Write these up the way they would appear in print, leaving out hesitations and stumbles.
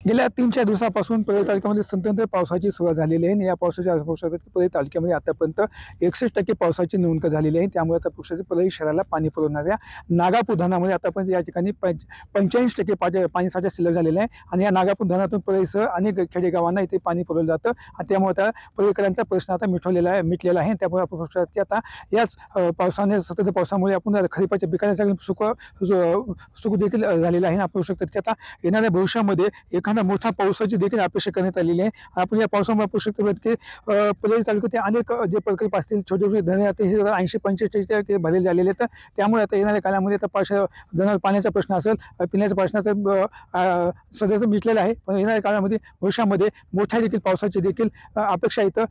गेल्या 3-4 दिवसापासून परळी तालुक्यामध्ये संततधार पावसाची सुरुवात झालेली आहे आणि या पावसाच्या पावसात परळी तालुक्यामध्ये आतापर्यंत 61% पावसाची नोंद झालेली आहे। त्यामुळे आता पुढच्या परळी शहराला पाणी पुरवणाऱ्या नागापूर धरणामध्ये आतापर्यंत या ठिकाणी 85% पाणीसाठा शिल्लक झालेला आहे आणि या नागापूर धरणातून परळीसह अनेक खेडेगावांना इथे पाणी पुरवलं जातं आणि त्यामुळे त्या परळीकरांचा प्रश्न आता मिटलेला आहे। त्यामुळे आपण बघू शकतो की आता याच पावसाने सतत पावसामुळे आपण खरीपाच्या पिकांचा सुख देखील झालेला आहे। आपण बघू शकतो की आता येणाऱ्या भविष्यामध्ये एखादा मोठा पावसाची देखील अपेक्षा करण्यात आलेली आहे। आपण या पावसामुळे पाहू शकतो की परळी तालुक्यातील अनेक जे प्रकल्प असतील छोटे छोटे धरणे हे 80-85% भरलेले झालेले आहेत। त्यामुळे आता येणाऱ्या काळामध्ये आता पाण्याचा प्रश्न असेल पिण्याच्या प्रश्नाचा सध्या मिटलेला आहे, पण येणाऱ्या काळामध्ये भविष्यामध्ये मोठ्या देखील पावसाची देखील अपेक्षा इथं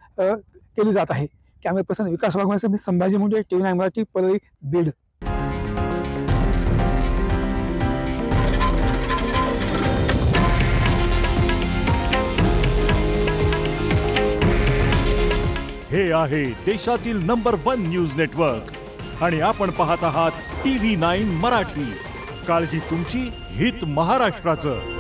केली जात आहे। कॅमेरा पर्सन विकास वाघमारे, मी संभाजी मुंडे, TV9 मराठी, परळी, बीड। हे आहे देशातील नंबर 1 न्यूज नेटवर्क आणि आपण पाहत आहात TV9 मराठी। काळजी तुमची, हित महाराष्ट्राचं।